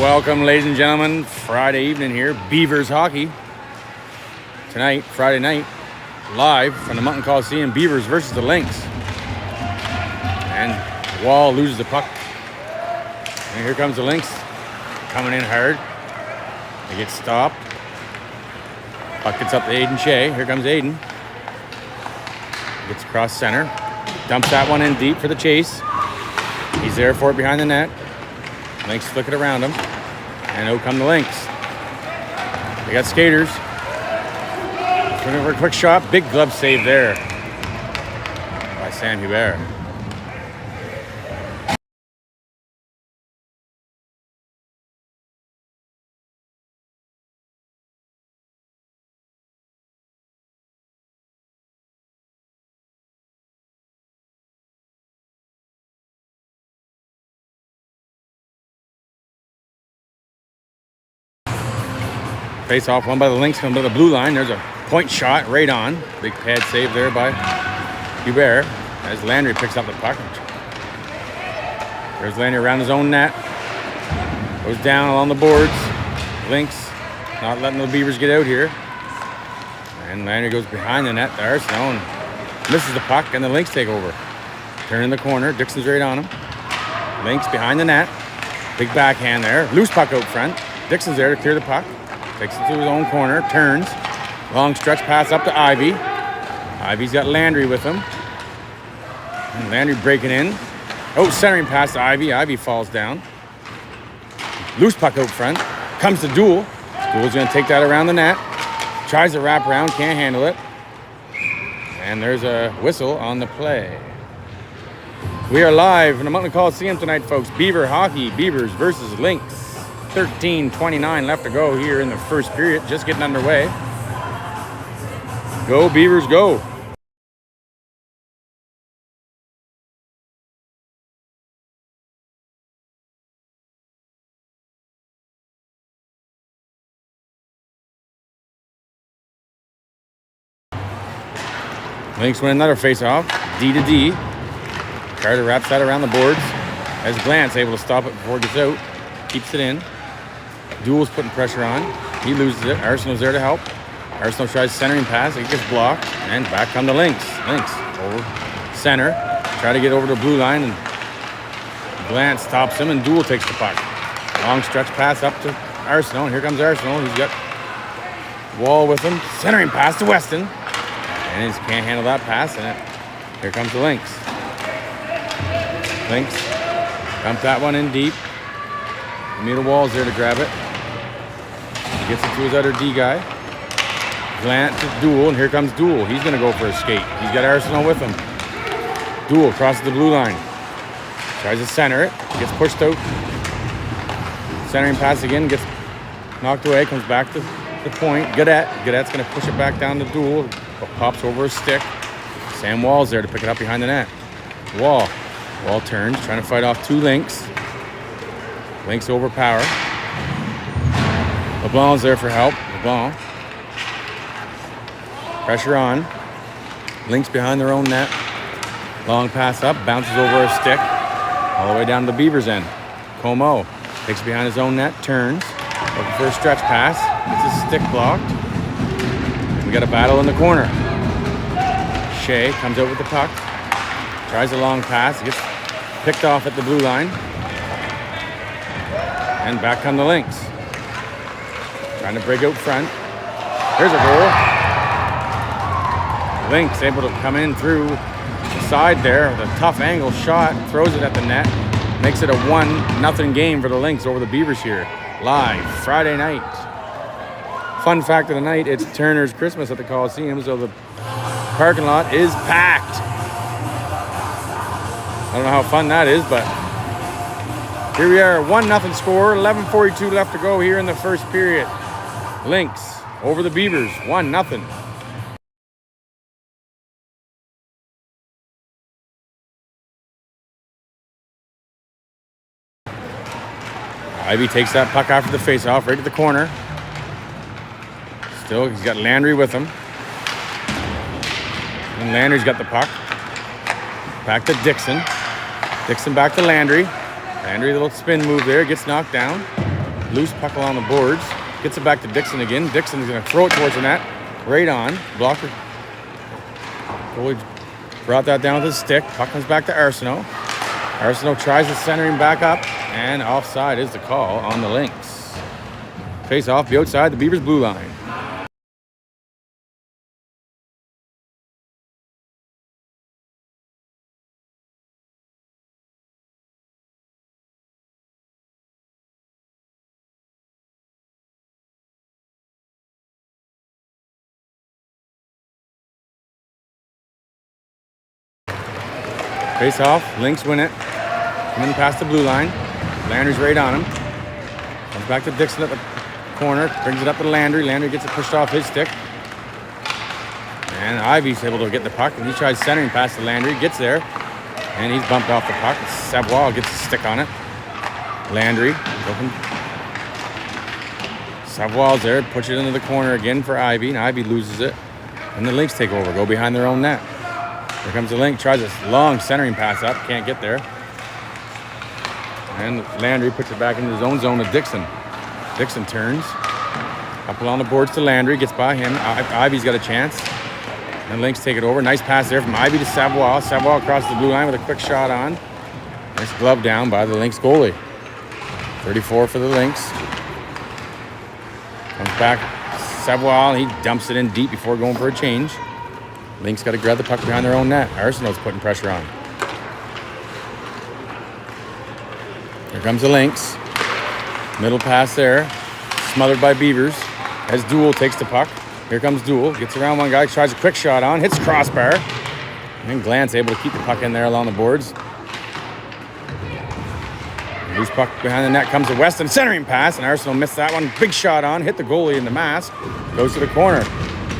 Welcome, ladies and gentlemen. Friday evening here, Beavers hockey. Tonight, Friday night, live from the Mountain Coliseum, Beavers versus the Lynx. And Wall loses the puck. And here comes the Lynx, coming in hard. They get stopped. Puck gets up to Aiden Shea. Here comes Aiden. Gets across center. Dumps that one in deep for the chase. He's there for it behind the net. Lynx flick it around him. And out come the Lynx. They got skaters. Looking for a quick shot. Big glove save there by Sam Hubert. Face off one by the Lynx, coming to the blue line. There's a point shot right on. Big pad save there by Hubert as Landry picks up the puck. There's Landry around his own net. Goes down along the boards. Lynx not letting the Beavers get out here. And Landry goes behind the net to Arsenault and misses the puck, and the Lynx take over. Turn in the corner. Dixon's right on him. Lynx behind the net. Big backhand there. Loose puck out front. Dixon's there to clear the puck. Takes it to his own corner, turns. Long stretch pass up to Ivy. Ivy's got Landry with him. And Landry breaking in. Oh, centering pass to Ivy. Ivy falls down. Loose puck out front. Comes to Duel. Duel's going to take that around the net. Tries to wrap around, can't handle it. And there's a whistle on the play. We are live in the Mountain Coliseum tonight, folks. Beaver hockey, Beavers versus Lynx. 13:29 left to go here in the first period. Just getting underway. Go Beavers, go. Lynx win another face-off. D to D. Carter wraps that around the boards. As Glantz able to stop it before it gets out. Keeps it in. Duel's putting pressure on. He loses it. Arsenault's there to help. Arsenault tries centering pass. It gets blocked. And back come the Lynx. Lynx over center. Try to get over the blue line. And Glantz stops him. And Duel takes the puck. Long stretch pass up to Arsenault. And here comes Arsenault. He's got Wall with him. Centering pass to Weston. And he just can't handle that pass. And here comes the Lynx. Lynx dump that one in deep. Amita Wall's there to grab it. He gets it to his other D guy. Glantz to Duel, and here comes Duel. He's going to go for a skate. He's got Arsenault with him. Duel crosses the blue line. Tries to center it. Gets pushed out. Centering pass again. Gets knocked away. Comes back to the point. Gadette's going to push it back down to Duel. Pops over a stick. Sam Wall's there to pick it up behind the net. Wall turns. Trying to fight off two Lynx. Lynx overpower. LeBlanc's there for help. LeBlanc. Pressure on. Lynx behind their own net. Long pass up. Bounces over a stick. All the way down to the Beavers' end. Como takes behind his own net. Turns. Looking for a stretch pass. Gets his stick blocked. We got a battle in the corner. Shea comes out with the puck. Tries a long pass. Gets picked off at the blue line. And back come the Lynx. Trying to break out front. Here's a goal. Lynx able to come in through the side there with a tough angle shot. Throws it at the net. Makes it a 1-0 game for the Lynx over the Beavers here. Live Friday night. Fun fact of the night, it's Turner's Christmas at the Coliseum, so the parking lot is packed. I don't know how fun that is, but here we are, 1-0 score, 11:42 left to go here in the first period. Lynx over the Beavers, 1-0. Ivy takes that puck after the face-off, right at the corner. Still, he's got Landry with him. And Landry's got the puck. Back to Dixon. Dixon back to Landry. Landry, a little spin move there, gets knocked down. Loose puck along the boards. Gets it back to Dixon again. Dixon's going to throw it towards the net. Right on. Blocker. Goalie brought that down with his stick. Puck comes back to Arsenault. Arsenault tries the centering back up. And offside is the call on the Lynx. Face off be outside the Beavers blue line. Face off, Lynx win it. Coming past the blue line. Landry's right on him. Comes back to Dixon at the corner. Brings it up to Landry. Landry gets it pushed off his stick. And Ivy's able to get the puck. And he tries centering past to Landry. Gets there. And he's bumped off the puck. Savoie gets a stick on it. Landry. Savoie's there. Push it into the corner again for Ivy. And Ivy loses it. And the Lynx take over. Go behind their own net. Here comes the Lynx, tries a long centering pass up, can't get there. And Landry puts it back into his own zone to Dixon. Dixon turns. Up along the boards to Landry, gets by him. Ivy's got a chance. And Lynx take it over. Nice pass there from Ivy to Savoie. Savoie across the blue line with a quick shot on. Nice glove down by the Lynx goalie. 34 for the Lynx. Comes back Savoie, and he dumps it in deep before going for a change. Lynx got to grab the puck behind their own net. Arsenault's putting pressure on. Here comes the Lynx. Middle pass there. Smothered by Beavers. As Duel takes the puck. Here comes Duel. Gets around one guy. Tries a quick shot on. Hits crossbar. And then Glantz able to keep the puck in there along the boards. Loose puck behind the net comes to Weston. Centering pass. And Arsenault missed that one. Big shot on. Hit the goalie in the mask. Goes to the corner.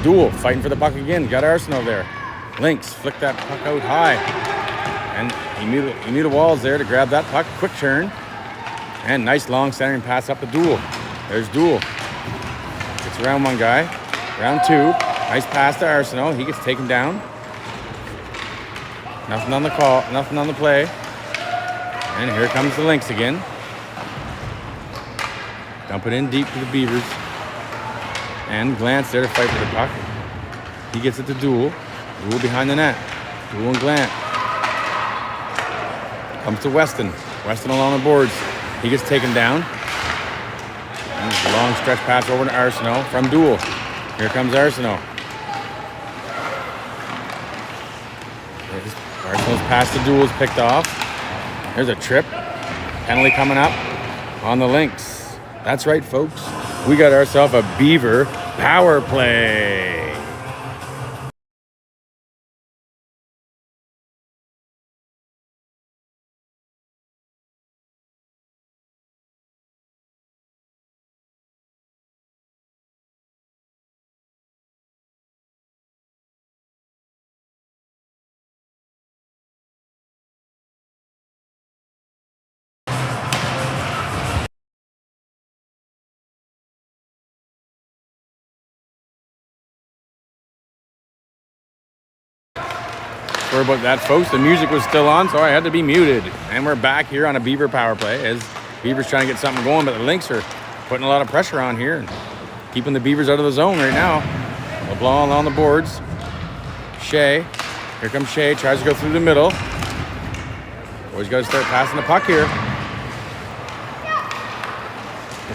Duel fighting for the puck again. Got Arsenault there. Lynx flicked that puck out high. And he knew the walls there to grab that puck. Quick turn. And nice long centering pass up to Duel. There's Duel. Gets around one guy. Round two. Nice pass to Arsenault. He gets taken down. Nothing on the call. Nothing on the play. And here comes the Lynx again. Dump it in deep to the Beavers. And Glantz there to fight for the puck. He gets it to Duel. Duel behind the net. Duel and Glant. Comes to Weston. Weston along the boards. He gets taken down. And a long stretch pass over to Arsenault from Duel. Here comes Arsenault. Arsenault's pass to Duel is picked off. There's a trip. Penalty coming up on the Lynx. That's right, folks. We got ourselves a Beaver power play. Sorry about that, folks. The music was still on, so I had to be muted. And we're back here on a Beaver power play as Beavers trying to get something going, but the Lynx are putting a lot of pressure on here and keeping the Beavers out of the zone right now. LeBlanc on the boards. Shea. Here comes Shea. Tries to go through the middle. Always got to start passing the puck here.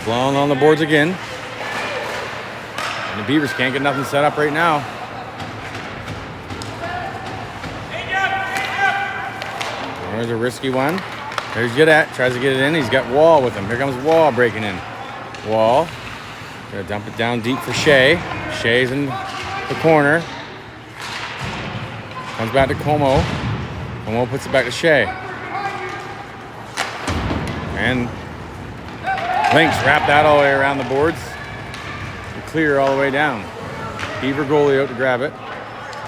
LeBlanc on the boards again. And the Beavers can't get nothing set up right now. There's a risky one. There's Yadet. Tries to get it in. He's got Wall with him. Here comes Wall breaking in. Wall. Gonna dump it down deep for Shea. Shea's in the corner. Comes back to Como. Como puts it back to Shea. And Lynx wrap that all the way around the boards. And clear all the way down. Beaver goalie out to grab it.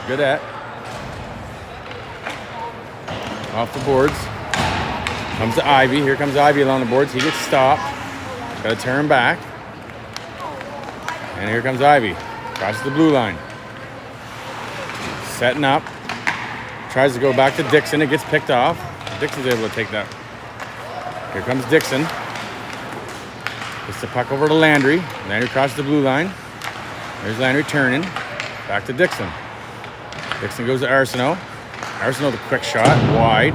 Yadet. Off the boards. Comes to Ivy. Here comes Ivy along the boards. He gets stopped. Got to turn back. And here comes Ivy. Crosses the blue line. Setting up. Tries to go back to Dixon. It gets picked off. Dixon's able to take that. Here comes Dixon. Gets the puck over to Landry. Landry crosses the blue line. There's Landry turning. Back to Dixon. Dixon goes to Arsenault. Arsenault with a quick shot. Wide.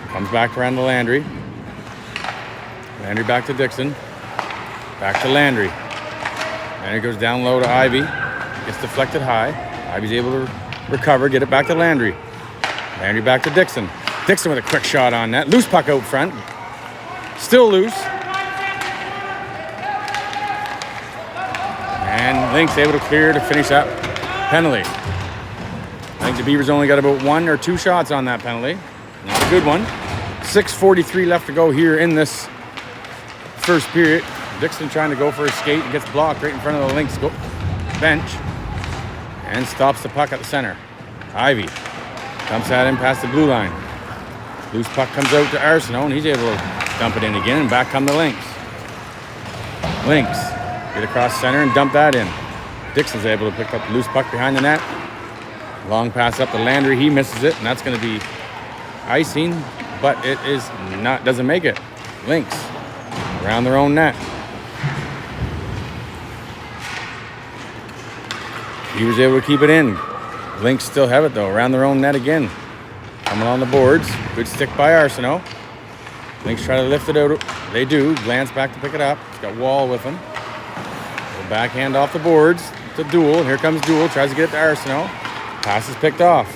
Comes back around to Landry. Landry back to Dixon. Back to Landry. Landry goes down low to Ivy. Gets deflected high. Ivy's able to recover. Get it back to Landry. Landry back to Dixon. Dixon with a quick shot on net. Loose puck out front. Still loose. And Lynx able to clear to finish that penalty. I think the Beavers only got about 1 or 2 shots on that penalty. Not a good one. 6:43 left to go here in this first period. Dixon trying to go for a skate and gets blocked right in front of the Lynx bench. And stops the puck at the center. Ivy dumps that in past the blue line. Loose puck comes out to Arsenault, and he's able to dump it in again, and back come the Lynx. Lynx get across center and dump that in. Dixon's able to pick up the loose puck behind the net. Long pass up to Landry, he misses it, and that's going to be icing, but it is not, doesn't make it. Lynx around their own net. He was able to keep it in. Lynx still have it though, around their own net again. Coming on the boards. Good stick by Arsenault. Lynx try to lift it out. They do. Glance back to pick it up. He's got Wall with him. The backhand off the boards. It's a Duel. Here comes Duel. Tries to get it to Arsenault. Pass is picked off.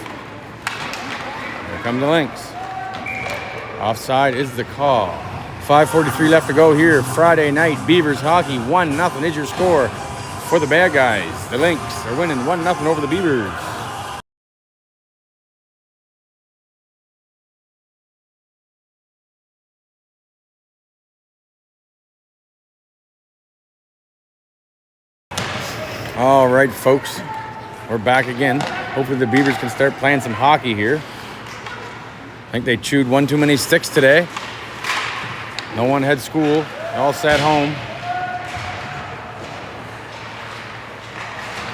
Here comes the Lynx. Offside is the call. 5:43 left to go here. Friday night. Beavers hockey. 1-0 is your score for the bad guys. The Lynx are winning 1-0 over the Beavers. All right, folks, we're back again. Hopefully the Beavers can start playing some hockey here. I think they chewed 1 too many sticks today. No one had school. They all sat home.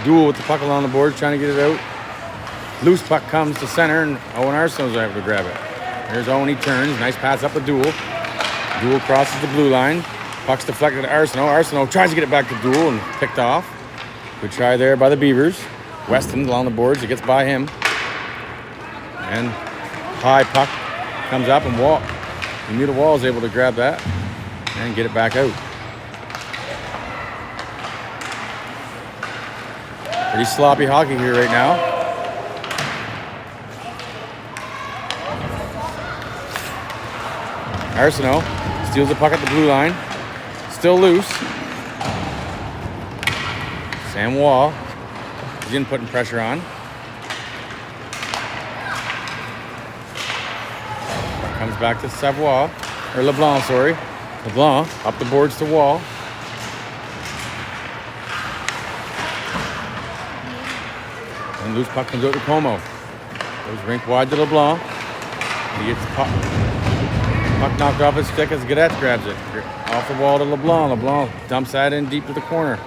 Duel with the puck along the boards, trying to get it out. Loose puck comes to center, and Owen Arsenault's able to grab it. There's Owen, he turns. Nice pass up the Duel. Duel crosses the blue line. Puck's deflected to Arsenault. Arsenault tries to get it back to Duel and picked off. Good try there by the Beavers. Weston along the boards. It gets by him. And high puck comes up, and Wall. Bermuda Wall is able to grab that and get it back out. Pretty sloppy hockey here right now. Arsenault steals the puck at the blue line. Still loose. Sam Wall. He's in putting pressure on. Comes back to Savoie. Or LeBlanc, sorry. LeBlanc up the boards to Wall. And loose puck comes out to Como. Goes rink wide to LeBlanc. He gets puck knocked off his stick as Gaudette grabs it. Off the wall to LeBlanc. LeBlanc dumps that in deep to the corner.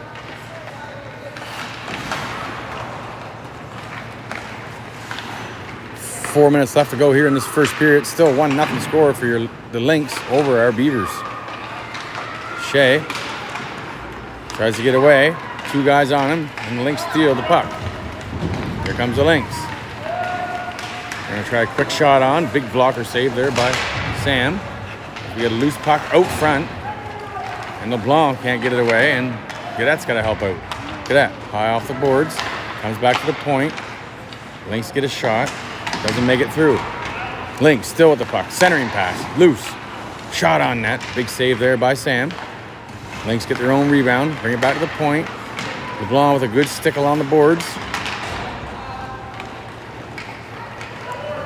Four minutes left to go here in this first period. Still 1-0 score for the Lynx over our Beavers. Shea tries to get away. 2 guys on him, and the Lynx steal the puck. Here comes the Lynx. They're going to try a quick shot on. Big blocker save there by Sam. We got a loose puck out front, and LeBlanc can't get it away, and Gaudette's got to help out. Gaudette high off the boards. Comes back to the point. Lynx get a shot. Doesn't make it through. Lynx still with the puck. Centering pass. Loose. Shot on net. Big save there by Sam. Lynx get their own rebound. Bring it back to the point. LeBlanc with a good stick along the boards.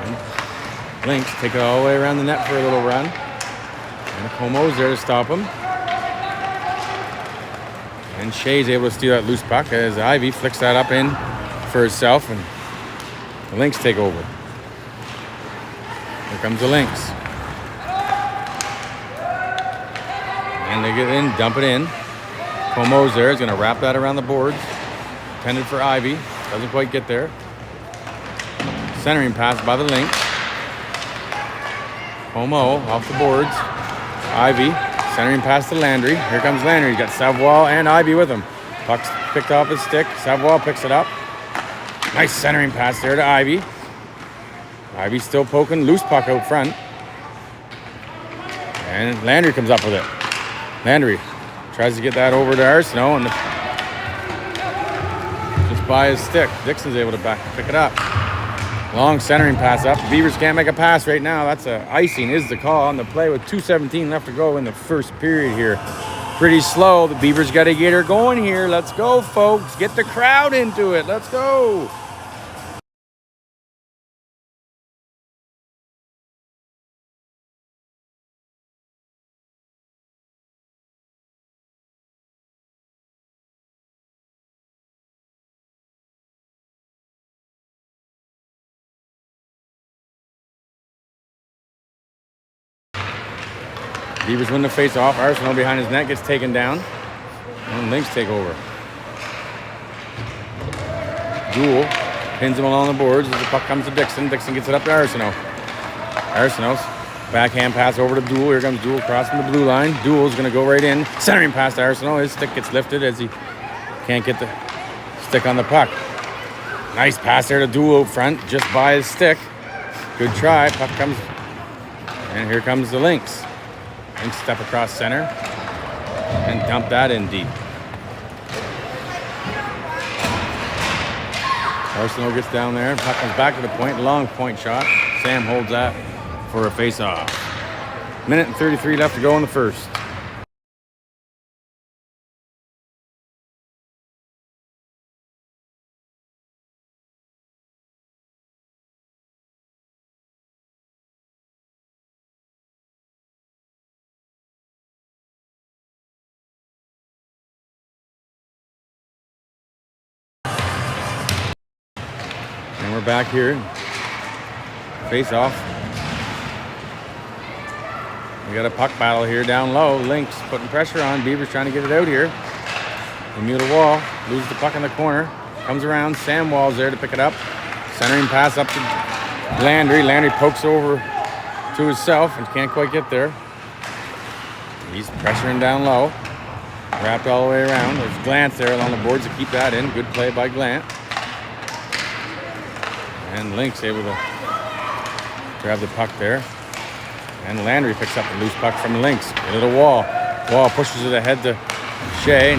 And Lynx take it all the way around the net for a little run. And Como's there to stop him. And Shea's able to steal that loose puck as Ivy flicks that up in for herself, and the Lynx take over. Here comes the Lynx. And they get in, dump it in. Como's there. He's going to wrap that around the boards. Intended for Ivy. Doesn't quite get there. Centering pass by the Lynx. Como off the boards. Ivy Centering pass to Landry. Here comes Landry. He's got Savoie and Ivy with him. Puck's picked off his stick. Savoie picks it up. Nice centering pass there to Ivy. Ivy's still poking. Loose puck out front. And Landry comes up with it. Landry tries to get that over to Arsenault and just by his stick. Dixon's able to pick it up. Long centering pass up. The Beavers can't make a pass right now. That's a icing is the call on the play with 2:17 left to go in the first period here. Pretty slow. The Beavers got to get her going here. Let's go, folks. Get the crowd into it. Let's go. Beavers win the face-off. Arsenault behind his net gets taken down. And Lynx take over. Duel pins him along the boards as the puck comes to Dixon. Dixon gets it up to Arsenault. Arsenault's backhand pass over to Duel. Here comes Duel crossing the blue line. Duel's going to go right in. Centering pass to Arsenault. His stick gets lifted as he can't get the stick on the puck. Nice pass there to Duel out front just by his stick. Good try. Puck comes. And here comes the Lynx. Lynx step across center and dump that in deep. Arsenault gets down there. Puck comes back to the point. Long point shot. Sam holds that for a face-off. Minute and 33 left to go in the first. And we're back here. Face-off. We got a puck battle here down low. Lynx putting pressure on. Beavers trying to get it out here. Bermuda Wall loses the puck in the corner. Comes around. Sam Wall's there to pick it up. Centering pass up to Landry. Landry pokes over to himself and can't quite get there. He's pressuring down low. Wrapped all the way around. There's Glance there along the boards to keep that in. Good play by Glant. And Lynx able to grab the puck there. And Landry picks up the loose puck from Lynx. A little Wall. Wall pushes it ahead to Shea.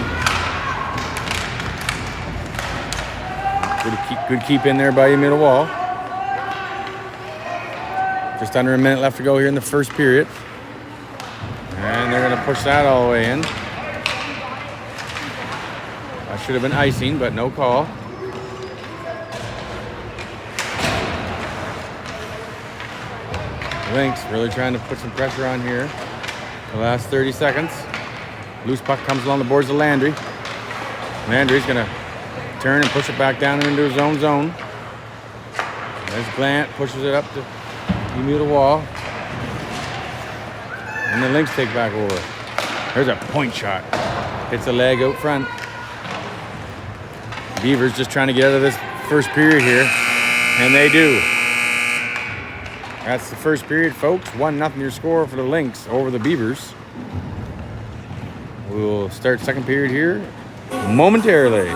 Good keep in there by Bermuda Wall. Just under a minute left to go here in the first period. And they're going to push that all the way in. That should have been icing, but no call. Lynx really trying to put some pressure on here. The last 30 seconds. Loose puck comes along the boards of Landry. Landry's going to turn and push it back down into his own zone. There's Glant, pushes it up to Bermuda Wall. And the Lynx take back over. There's a point shot. Hits a leg out front. Beavers just trying to get out of this first period here. And they do. That's the first period, folks. 1-0 your score for the Lynx over the Beavers. We'll start second period here momentarily.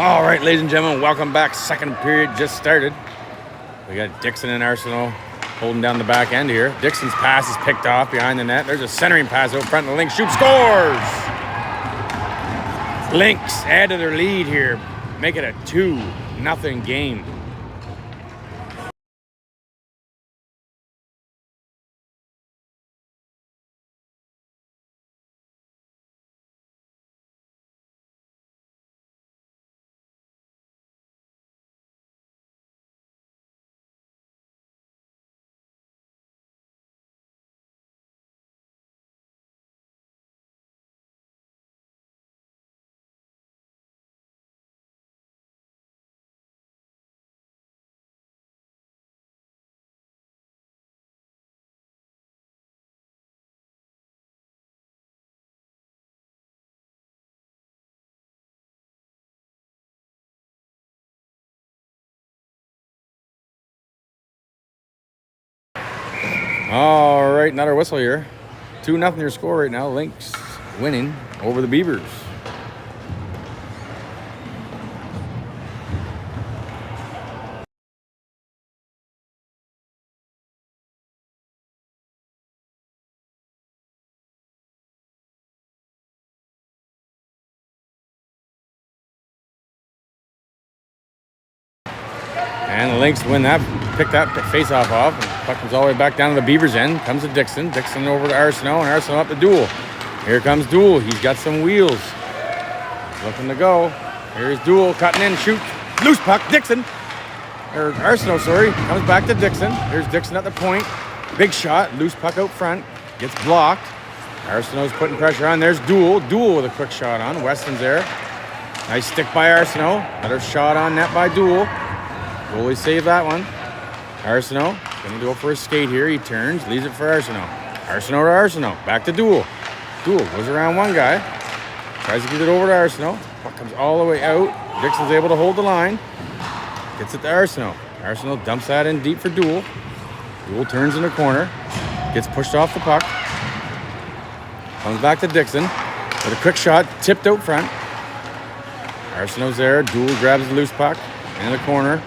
All right, ladies and gentlemen, welcome back. Second period just started. We got Dixon and Arsenal holding down the back end here. Dixon's pass is picked off behind the net. There's a centering pass out front. The Lynx shoots, scores! Lynx add to their lead here. Make it a 2-0 game. All right, another whistle here. 2-0 your score right now. Lynx winning over the Beavers. And the Lynx win that, pick that face-off off. And puck comes all the way back down to the Beavers' end. Comes to Dixon. Dixon over to Arsenault, and Arsenault up to Duel. Here comes Duel. He's got some wheels. Looking to go. Here's Duel cutting in, shoot. Loose puck, Dixon. Or Arsenault, sorry. Comes back to Dixon. Here's Dixon at the point. Big shot, loose puck out front. Gets blocked. Arsenault's putting pressure on. There's Duel. Duel with a quick shot on. Weston's there. Nice stick by Arsenault. Another shot on net by Duel. Goalie saved that one. Arsenault gonna go for a skate here. He turns, leaves it for Arsenault. Arsenault to Arsenault. Back to Duel. Duel goes around one guy. Tries to get it over to Arsenault. Puck comes all the way out. Dixon's able to hold the line. Gets it to Arsenault. Arsenault dumps that in deep for Duel. Duel turns in the corner. Gets pushed off the puck. Comes back to Dixon with a quick shot. Tipped out front. Arsenault's there. Duel grabs the loose puck in the corner.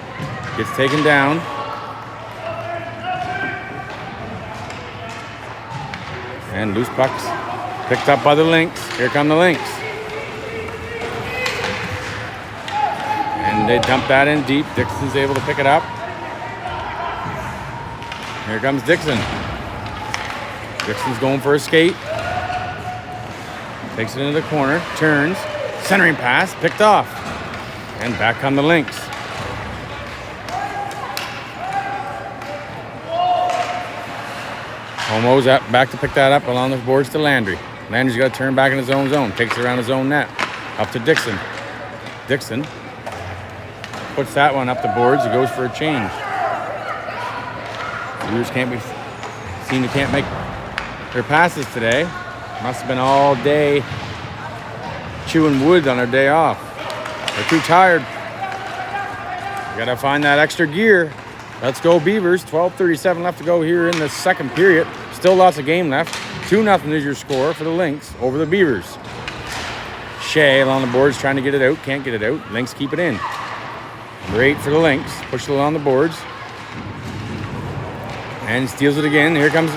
Gets taken down. And loose pucks picked up by the Lynx. Here come the Lynx. And they dump that in deep. Dixon's able to pick it up. Here comes Dixon. Dixon's going for a skate. Takes it into the corner. Turns. Centering pass. Picked off. And back come the Lynx. Homo's back to pick that up along the boards to Landry. Landry's got to turn back in his own zone. Takes it around his own net. Up to Dixon. Dixon puts that one up the boards. He goes for a change. Beavers can't make their passes today. Must have been all day chewing wood on their day off. They're too tired. Got to find that extra gear. Let's go Beavers. 12:37 left to go here in the second period. Still lots of game left. 2-0 is your score for the Lynx over the Beavers. Shea along the boards trying to get it out. Can't get it out. Lynx keep it in. Number 8 for the Lynx. Push it along the boards. And steals it again. Here comes...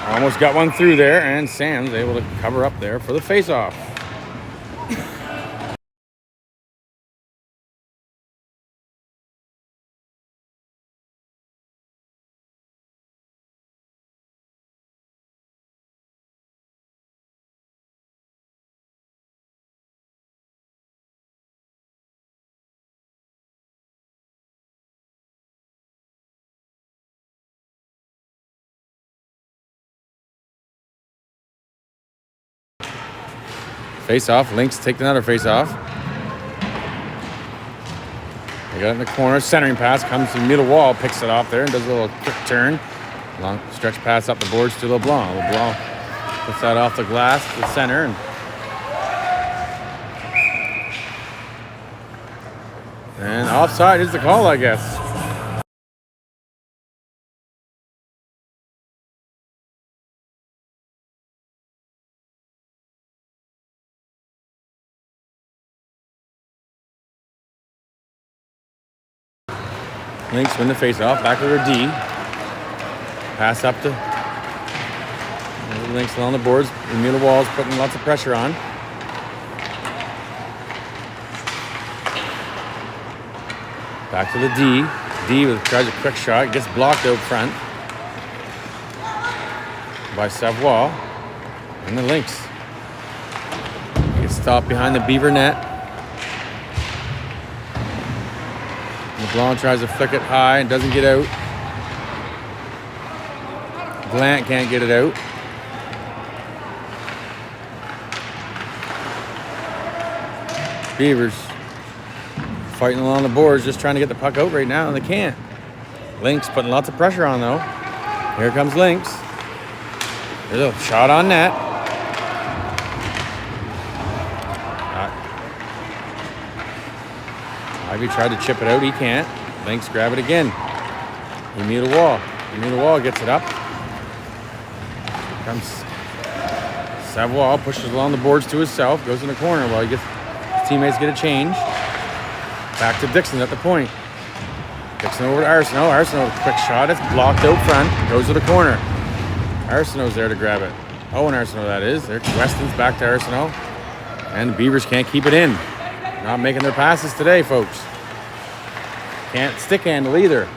Almost got one through there. And Sam's able to cover up there for the face-off. Face off. Lynx take another face off. They got it in the corner. Centering pass comes to the middle wall. Picks it off there and does a little quick turn. Long stretch pass up the boards to LeBlanc. LeBlanc puts that off the glass to the center. And offside is the call, I guess. Lynx win the face-off. Back to their D. Pass up to Lynx along the boards. Emil Wall's putting lots of pressure on. Back to the D. D tries a quick shot. Gets blocked out front by Savoie. And the Lynx. Gets stopped behind the Beaver net. LeBlanc tries to flick it high and doesn't get out. Glant can't get it out. Beavers fighting along the boards, just trying to get the puck out right now, and they can't. Lynx putting lots of pressure on, though. Here comes Lynx. There's a shot on net. Ivy tried to chip it out. He can't. Lynx grab it again. Emil Wall. Emil Wall gets it up. Here comes Savoie, pushes along the boards to himself, goes in the corner while his teammates get a change. Back to Dixon at the point. Dixon over to Arsenault. Arsenault with a quick shot. It's blocked out front. Goes to the corner. Arsenault's there to grab it. Owen Arsenault, that is. There, Weston's back to Arsenault. And the Beavers can't keep it in. Not making their passes today, folks. Can't stick handle either.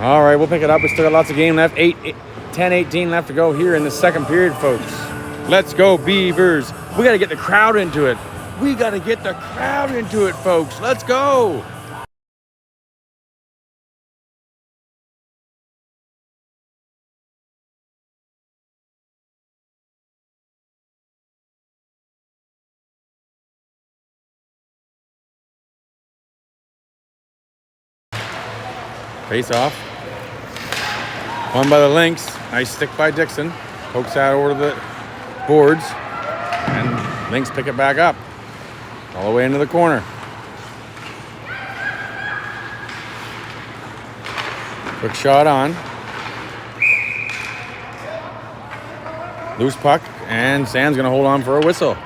All right, we'll pick it up. We still got lots of game left. 10-18 left to go here in the second period, folks. Let's go, Beavers. We got to get the crowd into it. We got to get the crowd into it, folks. Let's go. Face off. Won by the Lynx. Nice stick by Dixon. Pokes that over to the boards. And Lynx pick it back up. All the way into the corner. Quick shot on. Loose puck. And Sam's going to hold on for a whistle.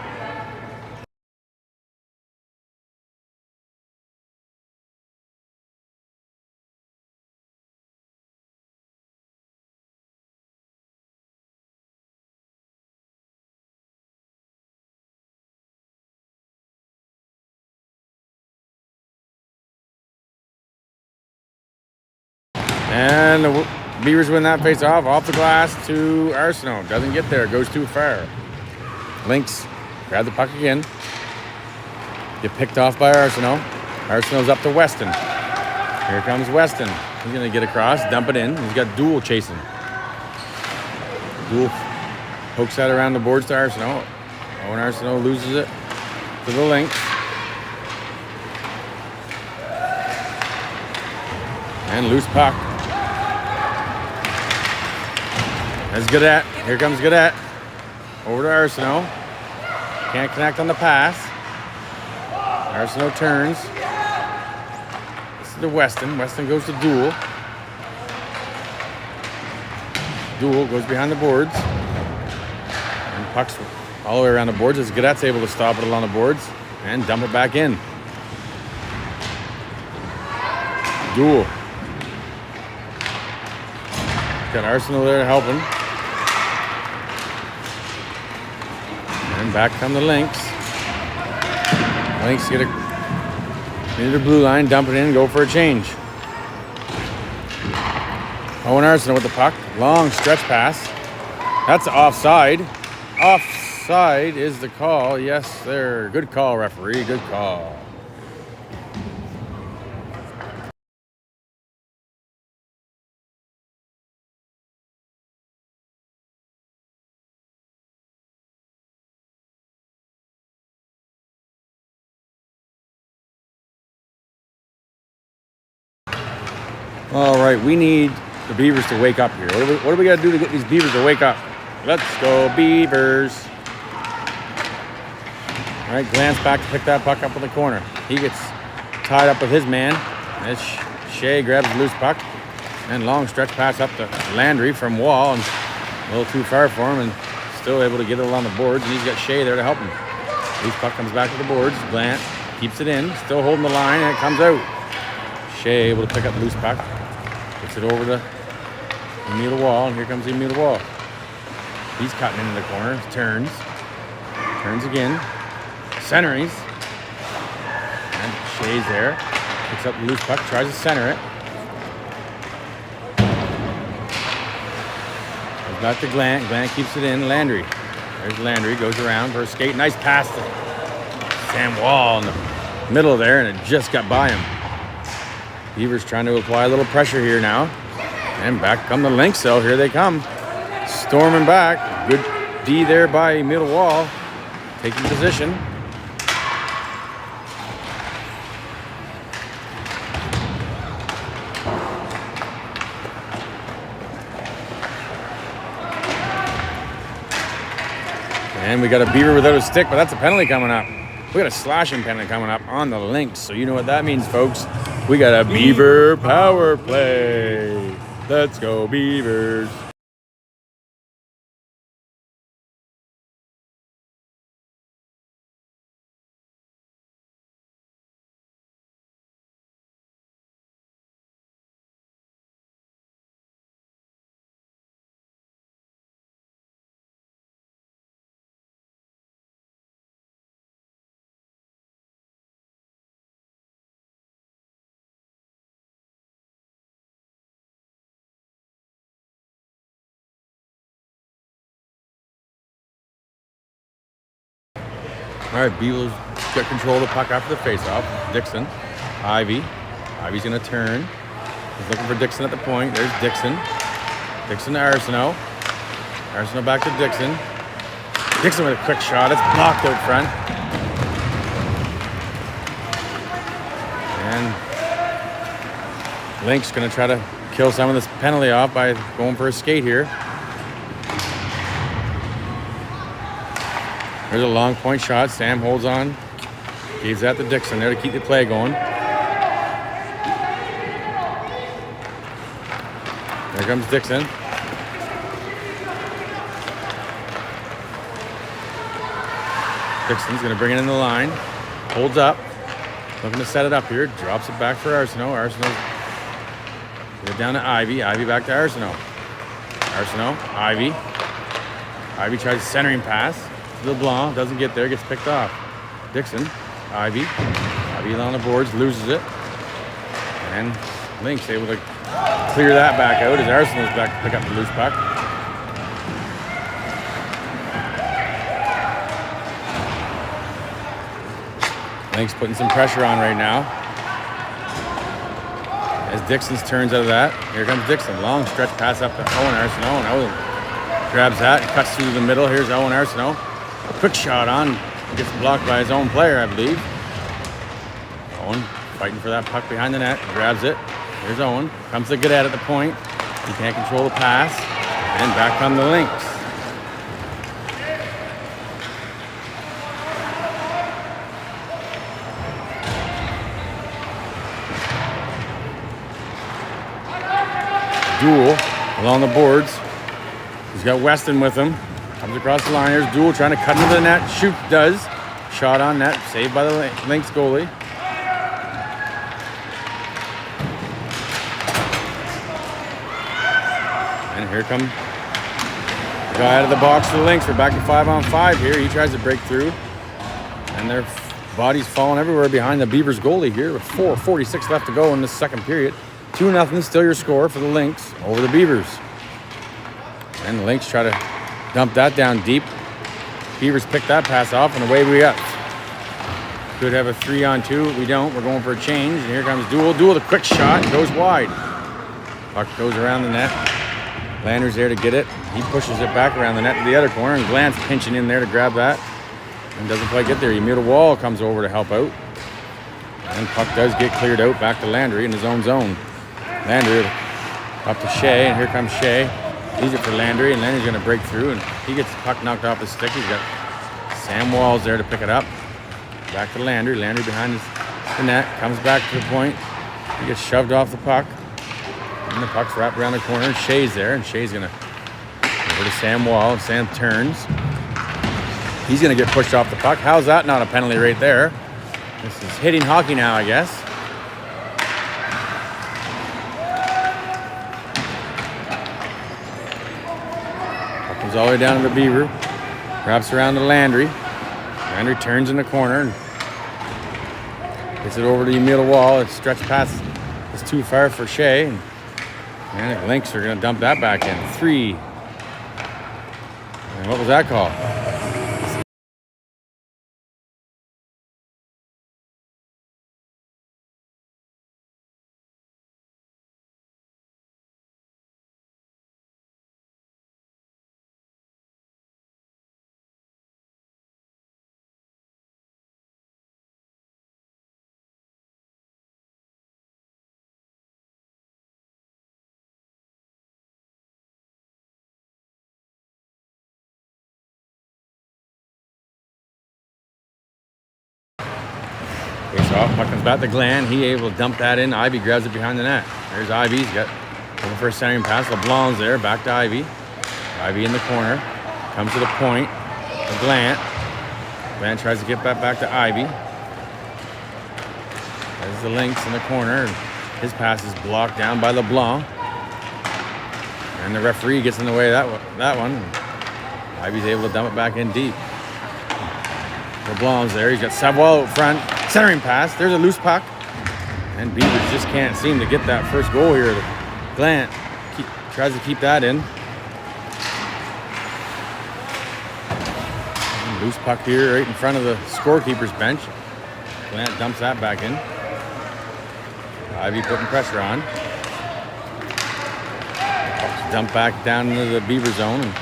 And the Beavers win that face-off. Off the glass to Arsenault. Doesn't get there. Goes too far. Lynx grab the puck again. Get picked off by Arsenault. Arsenault's up to Weston. Here comes Weston. He's going to get across, dump it in. He's got Duel chasing. Duel pokes that around the boards to Arsenault. Owen Arsenault loses it to the Lynx. And loose puck. That's Gaudette. Here comes Gaudette. Over to Arsenault. Can't connect on the pass. Arsenault turns. This is to Weston. Weston goes to Duel. Duel goes behind the boards. And pucks all the way around the boards as Gaudette's able to stop it along the boards and dump it back in. Duel. Got Arsenault there to help him. And back come the Lynx. Lynx get into the blue line, dump it in, go for a change. Owen Arsenault with the puck. Long stretch pass. That's offside. Offside is the call. Yes, sir. Good call, referee. Good call. All right, we need the Beavers to wake up here. What do we got to do to get these Beavers to wake up? Let's go, Beavers. All right, Glance back to pick that puck up in the corner. He gets tied up with his man. As Shea grabs the loose puck. And long stretch pass up to Landry from Wall. And a little too far for him and still able to get it along the boards. And he's got Shea there to help him. Loose puck comes back to the boards. Glance keeps it in, still holding the line, and it comes out. Shea able to pick up the loose puck. Gets it over to Emil Wall, and here comes Emil Wall. He's cutting into the corner, turns again, centerings, and Shea's there. Picks up the loose puck, tries to center it. Goes back to Glant. Glant keeps it in. Landry. There's Landry. Goes around for a skate. Nice pass to Sam Wall in the middle there, and it just got by him. Beavers trying to apply a little pressure here now. And back come the Lynx, so here they come. Storming back. Good D there by Middle Wall. Taking position. And we got a Beaver without a stick, but that's a penalty coming up. We got a slashing penalty coming up on the Lynx. So you know what that means, folks. We got a Beaver power play. Let's go, Beavers. All right, Beavers got control of the puck after the faceoff. Dixon, Ivy. Ivy's going to turn. He's looking for Dixon at the point. There's Dixon. Dixon to Arsenault. Arsenault back to Dixon. Dixon with a quick shot. It's blocked out front. And Lynx going to try to kill some of this penalty off by going for a skate here. There's a long point shot. Sam holds on. Gives that to Dixon there to keep the play going. There comes Dixon. Dixon's going to bring it in the line. Holds up. Looking to set it up here. Drops it back for Arsenault. Arsenault. Get down to Ivy. Ivy back to Arsenault. Arsenault. Ivy. Ivy tries a centering pass. LeBlanc doesn't get there, gets picked off. Dixon, Ivy. Ivy on the boards, loses it. And Lynx able to clear that back out as Arsenaul's back to pick up the loose puck. Lynx putting some pressure on right now. As Dixon's turns out of that, here comes Dixon. Long stretch pass up to Owen Arsenault. And Owen grabs that and cuts through the middle. Here's Owen Arsenault. A quick shot on, gets blocked by his own player, I believe. Owen fighting for that puck behind the net, grabs it. Here's Owen, comes to Gadet at the point. He can't control the pass, and back come the Lynx. Duel along the boards. He's got Weston with him. Comes across the line. Here's Duel trying to cut into the net. Shoot does. Shot on net. Saved by the Lynx goalie. And here come the guy out of the box for the Lynx. We're back to 5-on-5 here. He tries to break through. And their bodies falling everywhere behind the Beavers goalie here with 4:46 left to go in this second period. 2-0 still your score for the Lynx over the Beavers. And the Lynx try to dump that down deep. Beavers pick that pass off, and away we up. Could have a 3-on-2. We don't. We're going for a change. And here comes Duel. Duel, the quick shot, goes wide. Puck goes around the net. Landry's there to get it. He pushes it back around the net to the other corner, and Glant's pinching in there to grab that. And doesn't quite get there. Emil Wall comes over to help out. And puck does get cleared out back to Landry in his own zone. Landry up to Shea, and here comes Shea. Leaves it for Landry, and Landry's going to break through, and he gets the puck knocked off his stick. He's got Sam Walls there to pick it up. Back to Landry. Landry behind the net. Comes back to the point. He gets shoved off the puck. And the puck's wrapped around the corner. Shea's there, and Shea's going to over to Sam Wall. And Sam turns. He's going to get pushed off the puck. How's that not a penalty right there? This is hitting hockey now, I guess. Comes all the way down to the Beaver. Wraps around to Landry. Landry turns in the corner and gets it over to the middle wall. It's stretched past. It's too far for Shea. And the Lynx are going to dump that back in. 3. And what was that call? Face off, puck comes back to Glenn. He able to dump that in. Ivy grabs it behind the net. There's Ivy. He's got looking for a centering pass. LeBlanc's there. Back to Ivy. Ivy in the corner. Comes to the point. To Glant. Glant tries to get back to Ivy. There's the Lynx in the corner. His pass is blocked down by LeBlanc. And the referee gets in the way of that one. Ivy's able to dump it back in deep. LeBlanc's there. He's got Savoie out front. Centering pass. There's a loose puck. And Beavers just can't seem to get that first goal here. Glant tries to keep that in. And loose puck here right in front of the scorekeeper's bench. Glant dumps that back in. Ivy putting pressure on. Dump back down into the Beaver zone. And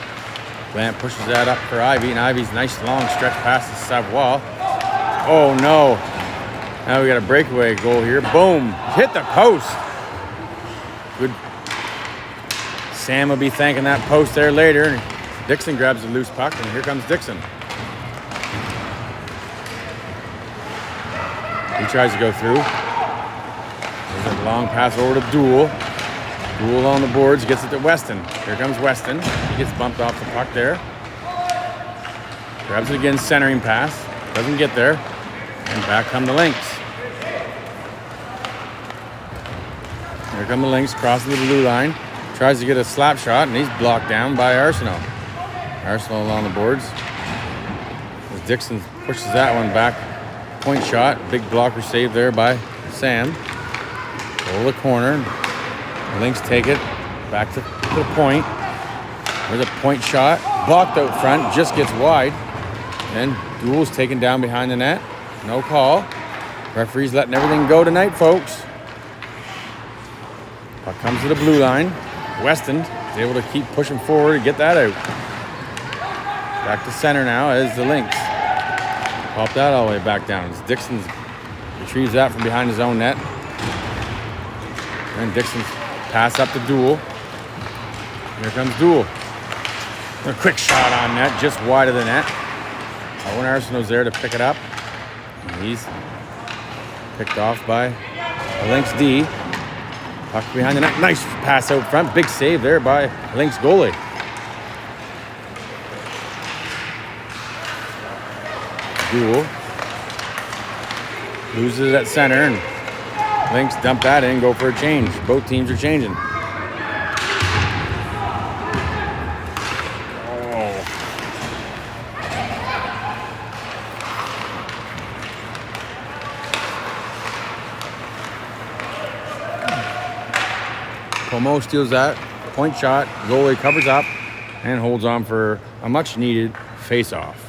Glant pushes that up for Ivy. And Ivy's nice long stretch pass to Savoie. Oh no. Now we got a breakaway goal here. Boom. Hit the post. Good. Sam will be thanking that post there later. And Dixon grabs the loose puck, and here comes Dixon. He tries to go through. There's a long pass over to Duel. Duel on the boards, gets it to Weston. Here comes Weston. He gets bumped off the puck there. Grabs it again, centering pass. Doesn't get there. And back come the Lynx. Here come the Lynx, crossing the blue line. Tries to get a slap shot, and he's blocked down by Arsenault. Arsenault along the boards. As Dixon pushes that one back. Point shot. Big blocker save there by Sam. Over the corner. The Lynx take it back to the point. There's a point shot. Blocked out front. Just gets wide. And Duel's taken down behind the net. No call. Referee's letting everything go tonight, folks. Puck comes to the blue line. Weston is able to keep pushing forward and get that out. Back to center now as the Lynx. Pop that all the way back down. As Dixon retrieves that from behind his own net. And Dixon's pass up to Duel. Here comes Duel. A quick shot on net, just wide of the net. Owen Arsenault's there to pick it up. And he's picked off by the Lynx D. Puck behind the net. Nice pass out front. Big save there by Lynx goalie. Duel loses it at center, and Lynx dump that in, go for a change. Both teams are changing. Pomo steals that. Point shot. Goalie covers up and holds on for a much-needed face-off.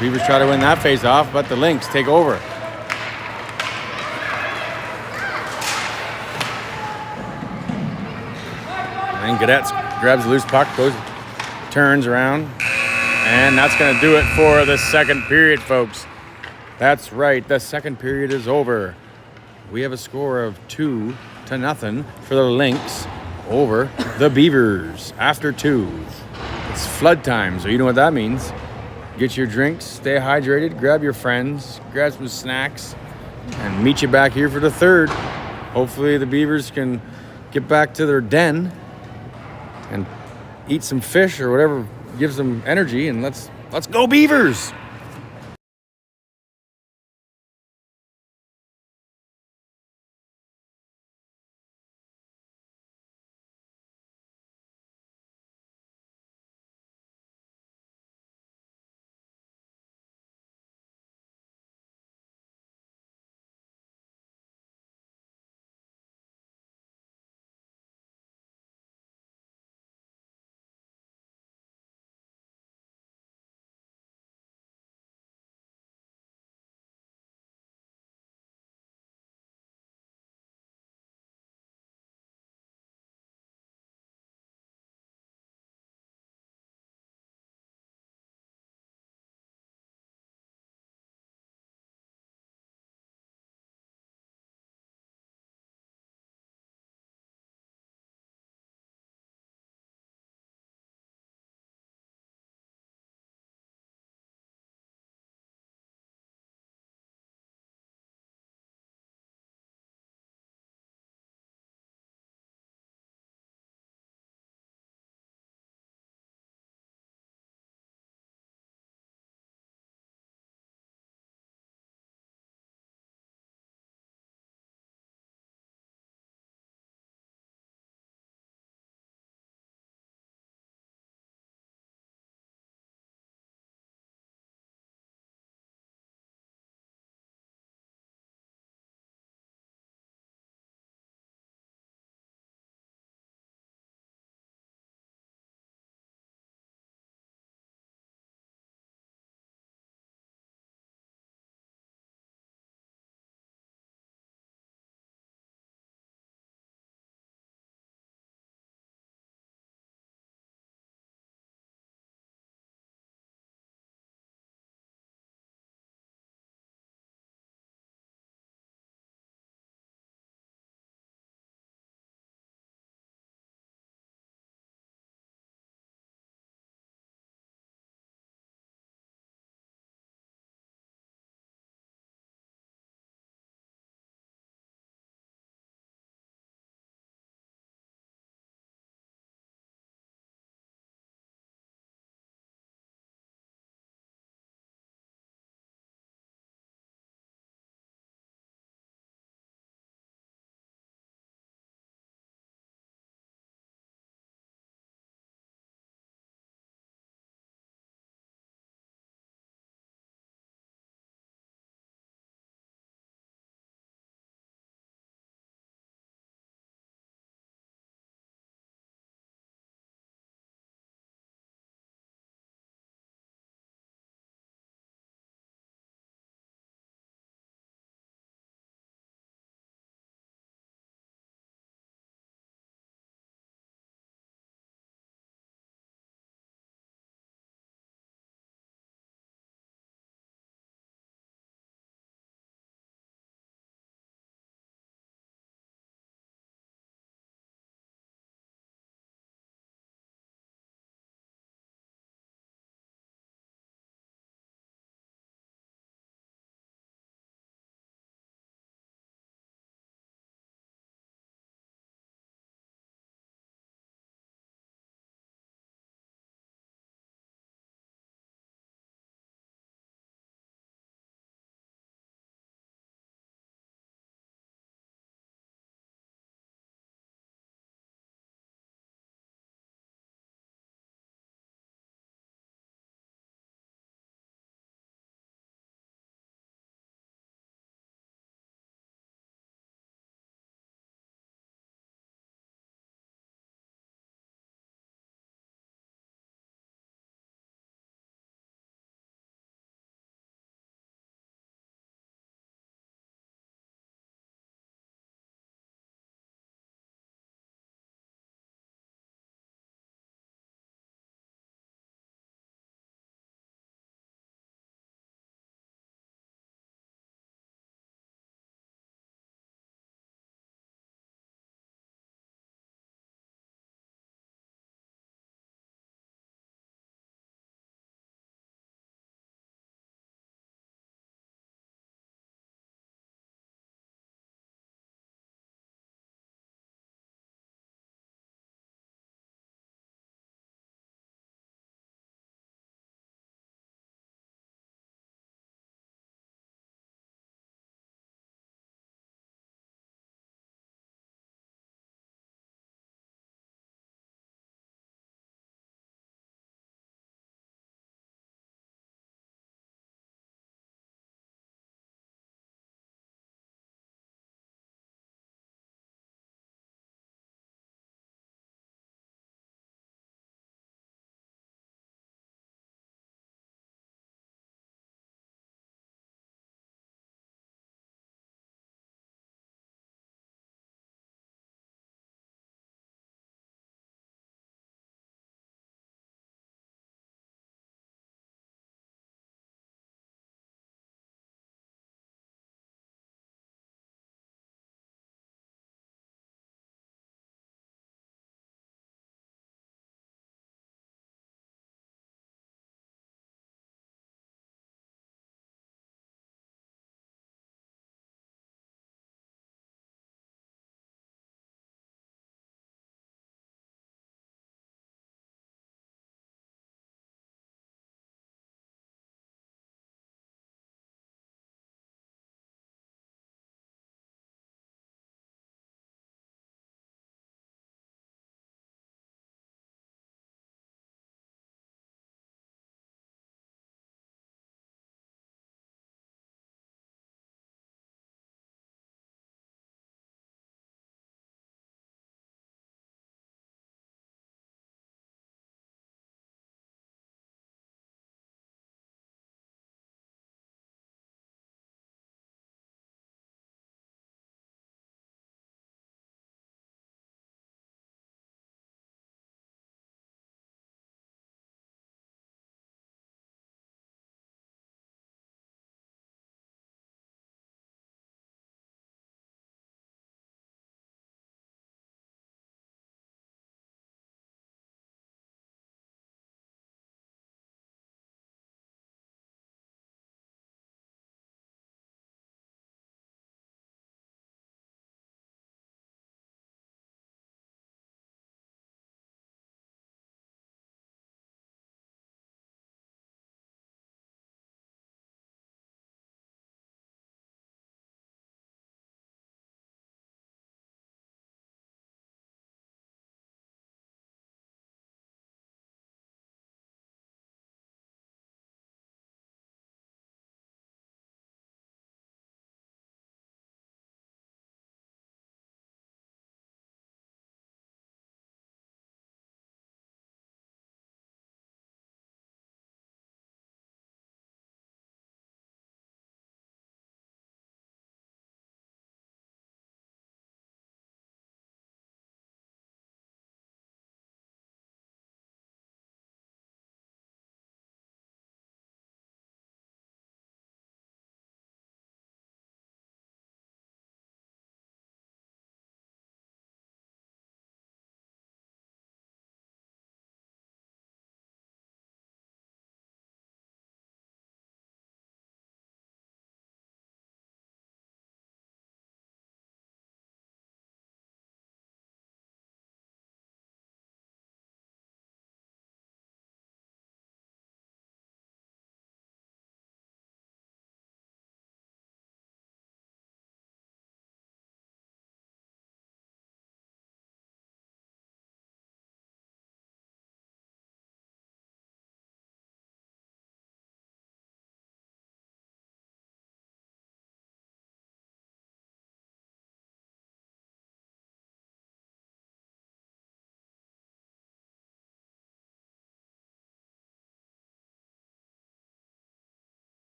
Beavers try to win that face-off, but the Lynx take over. And Gaudette grabs the loose puck, turns around, and that's going to do it for the second period, folks. That's right, the second period is over. We have a score of 2-0 for the Lynx over the Beavers after 2. It's flood time, so you know what that means. get your drinks, stay hydrated, grab your friends, grab some snacks, and meet you back here for the third. Hopefully the Beavers can get back to their den and eat some fish or whatever gives them energy, and let's go Beavers!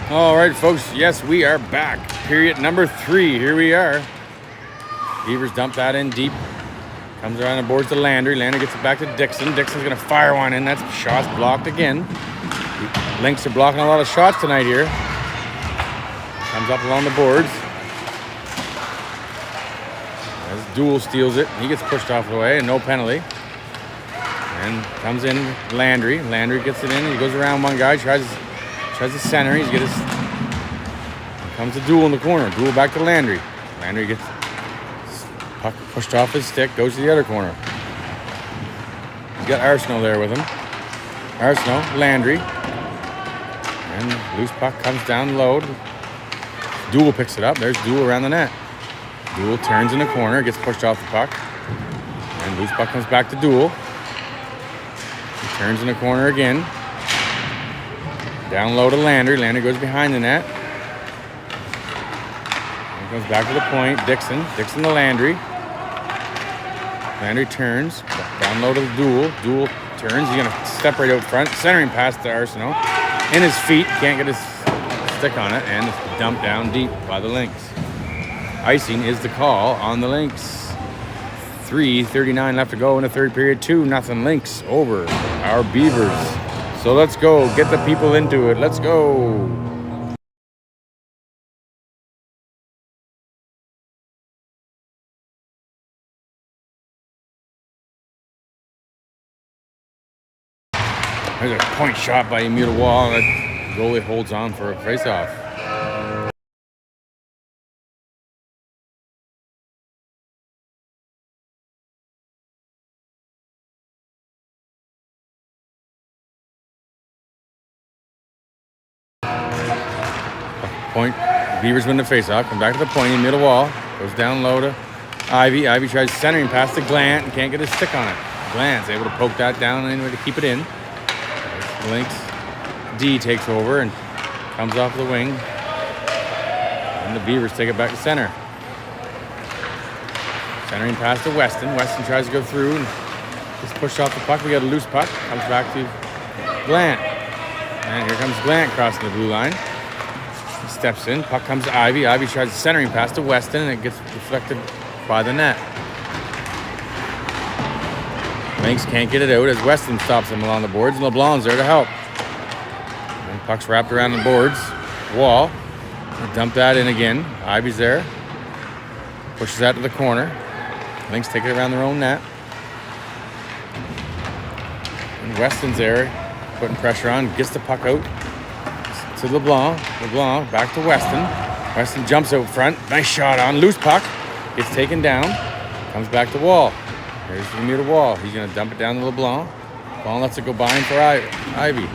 All right, folks. Yes, we are back. Period number 3. Here we are. Beavers dump that in deep. Comes around the boards to Landry. Landry gets it back to Dixon. Dixon's going to fire one in. That's shots blocked again. Lynx are blocking a lot of shots tonight here. Comes up along the boards. As Duel steals it. He gets pushed off the way and no penalty. And comes in Landry. Landry gets it in. He goes around one guy. Tries to center. He's get his. Comes to Duel in the corner. Duel back to Landry. Landry gets puck pushed off his stick. Goes to the other corner. He's got Arsenault there with him. Arsenault, Landry. And loose puck comes down low. Duel picks it up. There's Duel around the net. Duel turns in the corner. Gets pushed off the puck. And loose puck comes back to Duel. He turns in the corner again. Down low to Landry. Landry goes behind the net. And comes back to the point. Dixon. Dixon to Landry. Landry turns. Down low to the Duel. Duel turns. He's going to step right out front. Centering pass to Arsenault. In his feet. Can't get his stick on it. And it's dumped down deep by the Lynx. Icing is the call on the Lynx. 3:39 left to go in the third period. 2-0 Lynx over our Beavers. So let's go. Get the people into it. Let's go. There's a point shot by Emile Wall. That goalie holds on for a face-off. Point. Beavers win the face-off. Come back to the point. Emile Wall goes down low to Ivy. Ivy tries centering pass to Glant and can't get his stick on it. Glant's able to poke that down anyway to keep it in. Lynx D takes over and comes off the wing. And the Beavers take it back to center. Centering pass to Weston. Weston tries to go through and just pushed off the puck. We got a loose puck. Comes back to Glant. And here comes Glant crossing the blue line. He steps in. Puck comes to Ivy. Ivy tries a centering pass to Weston and it gets deflected by the net. Lynx can't get it out as Weston stops him along the boards, and LeBlanc's there to help. And puck's wrapped around the boards. Wall. Dump that in again. Ivy's there. Pushes that to the corner. Lynx take it around their own net. And Weston's there, putting pressure on. Gets the puck out to LeBlanc. LeBlanc back to Weston. Weston jumps out front. Nice shot on. Loose puck. Gets taken down. Comes back to Wall. There's Emile Wall. He's going to dump it down to LeBlanc. LeBlanc lets it go by him for Ivy.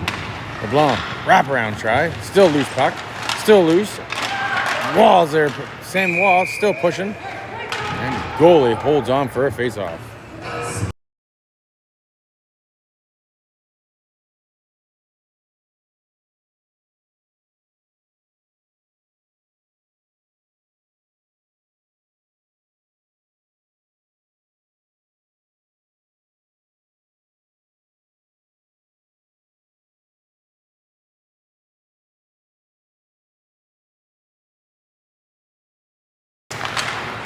LeBlanc, wraparound try. Still loose puck. Still loose. Wall's there. Same Wall, still pushing. And goalie holds on for a face-off.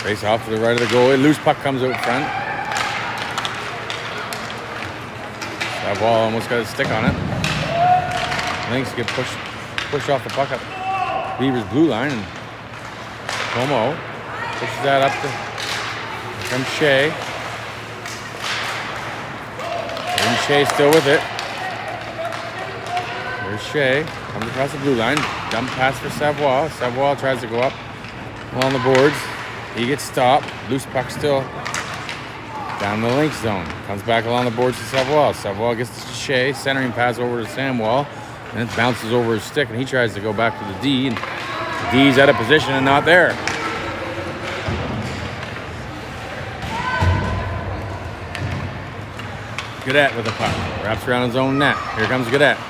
Face off to the right of the goalie. Loose puck comes out front. That Wall almost got his stick on it. Lynx get pushed off the puck up Beavers' blue line, and Como pushes that up to from Shea. And Shea still with it. There's Shea. Comes across the blue line. Dump pass for Savoie. Savoie tries to go up along the boards. He gets stopped. Loose puck still down the Lynx zone. Comes back along the boards to Savoie. Savoie gets to Shea. Centering pass over to Samwell. And it bounces over his stick. And he tries to go back to the D. And the D's out of position and not there. Gaudette with the puck. Wraps around his own net. Here comes Gaudette.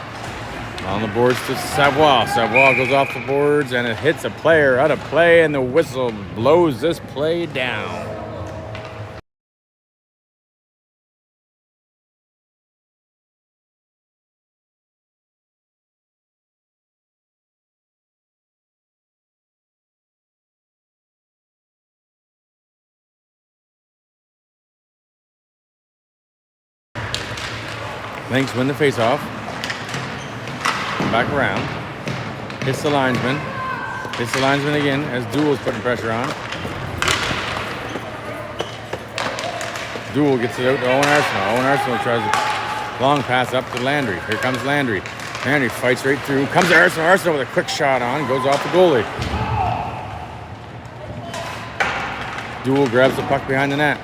On the boards to Savoie. Savoie goes off the boards and it hits a player out of play, and the whistle blows this play down. Lynx win the face-off. Back around. Hits the linesman. Hits the linesman again as Duel's putting pressure on. Duel gets it out to Owen Arsenal. Owen Arsenal tries a long pass up to Landry. Here comes Landry. Landry fights right through. Comes to Arsenal. Arsenal with a quick shot on. Goes off the goalie. Duel grabs the puck behind the net.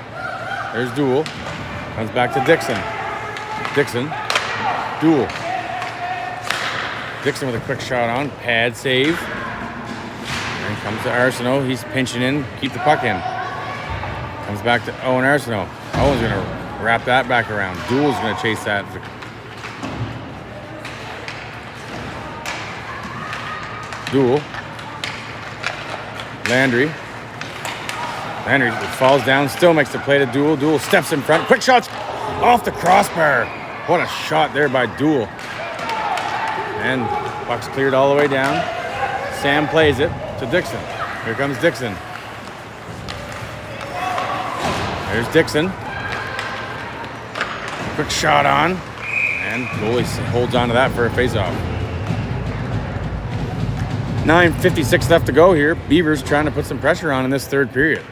There's Duel. Comes back to Dixon. Dixon. Duel. Dixon with a quick shot on. Pad save. And comes to Arsenault. He's pinching in. Keep the puck in. Comes back to Owen Arsenault. Owen's going to wrap that back around. Duel's going to chase that. Duel. Landry. Landry falls down. Still makes the play to Duel. Duel steps in front. Quick shots off the crossbar. What a shot there by Duel. And puck's cleared all the way down. Sam plays it to Dixon. Here comes Dixon. There's Dixon. Quick shot on. And goalie holds on to that for a face-off. 9:56 left to go here. Beavers trying to put some pressure on in this third period.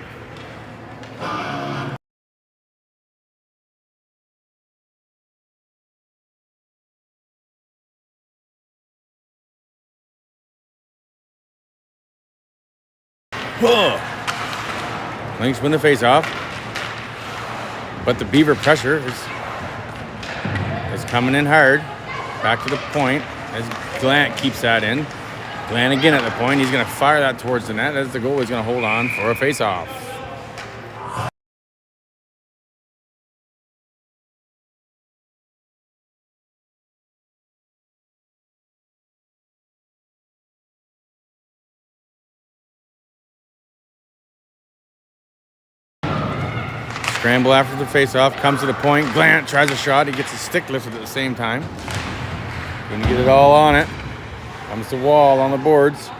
Lynx win the face-off. But the Beaver pressure is coming in hard. Back to the point as Glant keeps that in. Glant again at the point. He's going to fire that towards the net as the goalie's going to hold on for a face-off. Scramble after the face-off, comes to the point. Glant tries a shot. He gets his stick lifted at the same time. Couldn't get it all on it. Comes to Wall on the boards.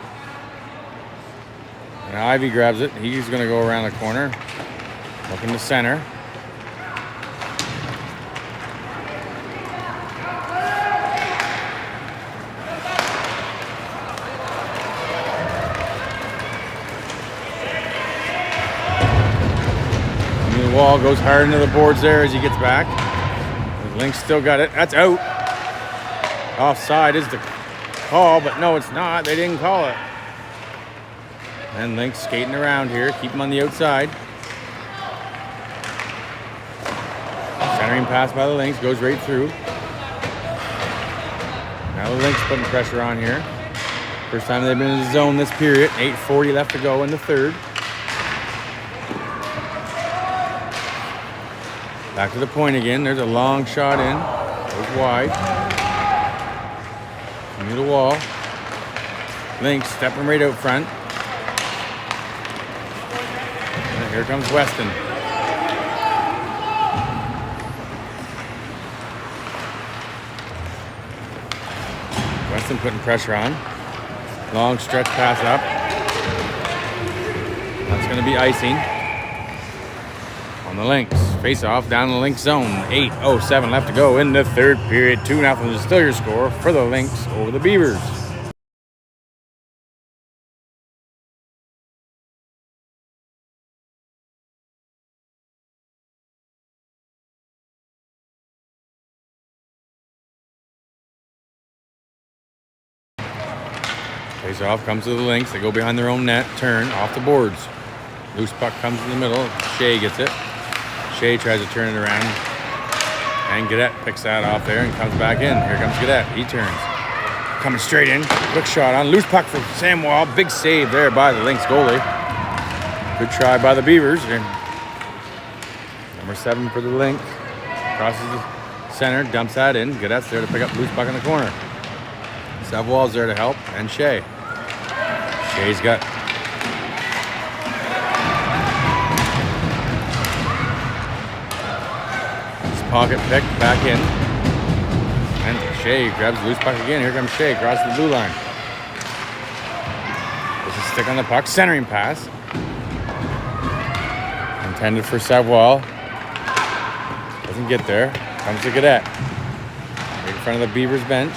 And Ivy grabs it. He's going to go around the corner. Looking to center. Wall goes hard into the boards there as he gets back. Lynx still got it. That's out. Offside is the call, but no, it's not. They didn't call it. And Lynx skating around here. Keep him on the outside. Centering pass by the Lynx. Goes right through. Now the Lynx putting pressure on here. First time they've been in the zone this period. 8:40 left to go in the third. Back to the point again. There's a long shot in. Goes wide. Near the wall. Lynx stepping right out front. And here comes Weston. Weston putting pressure on. Long stretch pass up. That's going to be icing on the Lynx. Face off down the Lynx zone. 8:07 left to go in the third period. 2-0 is still your score for the Lynx over the Beavers. Face off comes to the Lynx. They go behind their own net. Turn off the boards. Loose puck comes in the middle. Shea gets it. Shea tries to turn it around. And Gaudette picks that off there and comes back in. Here comes Gaudette. He turns. Coming straight in. Quick shot on. Loose puck for Sam Wall. Big save there by the Lynx goalie. Good try by the Beavers. And number 7 for the Lynx. Crosses the center. Dumps that in. Gaudette's there to pick up loose puck in the corner. Savoy's there to help. And Shea. Shea's got... pocket pick back in. And Shea grabs the loose puck again. Here comes Shea across the blue line. Puts a stick on the puck. Centering pass. Intended for Savoy. Doesn't get there. Comes to Gaudette. front of the Beavers bench.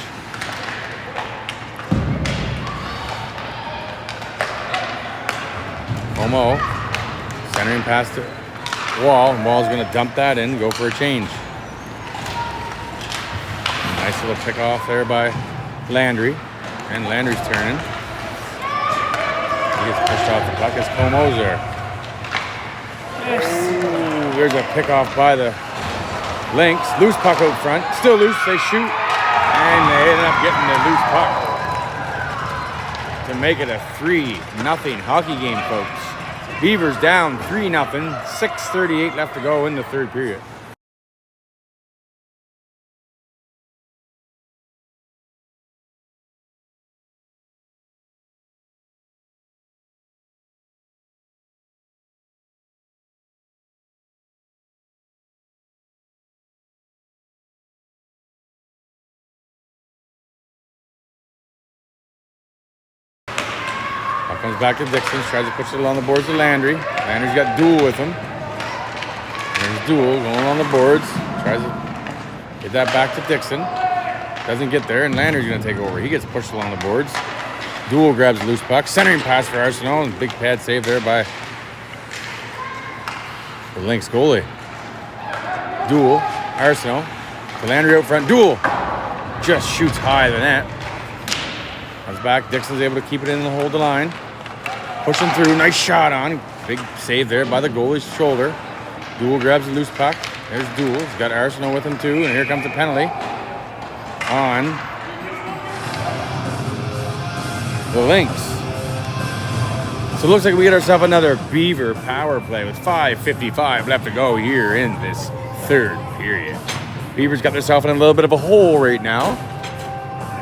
Como centering past the Wall. Wall's going to dump that in, go for a change. Nice little pick off there by Landry. And Landry's turning. He gets pushed off the puck as Como's there. Ooh, there's a pick off by the Lynx. Loose puck out front. Still loose. They shoot. And they ended up getting the loose puck to make it a 3-0 hockey game, folks. Beavers down 3-0. 6:38 left to go in the third period. Comes back to Dixon, tries to push it along the boards to Landry. Landry's got Duel with him. There's Duel going along the boards. Tries to get that back to Dixon. Doesn't get there, and Landry's going to take over. He gets pushed along the boards. Duel grabs a loose puck. Centering pass for Arsenault, and big pad save there by the Lynx goalie. Duel, Arsenault, to Landry out front. Duel just shoots high the net. Comes back. Dixon's able to keep it in and hold the line. Pushing through. Nice shot on. Big save there by the goalie's shoulder. Duel grabs the loose puck. There's Duel. He's got Arsenault with him too. And here comes the penalty on the Lynx. So it looks like we get ourselves another Beaver power play with 5:55 left to go here in this third period. Beavers got themselves in a little bit of a hole right now.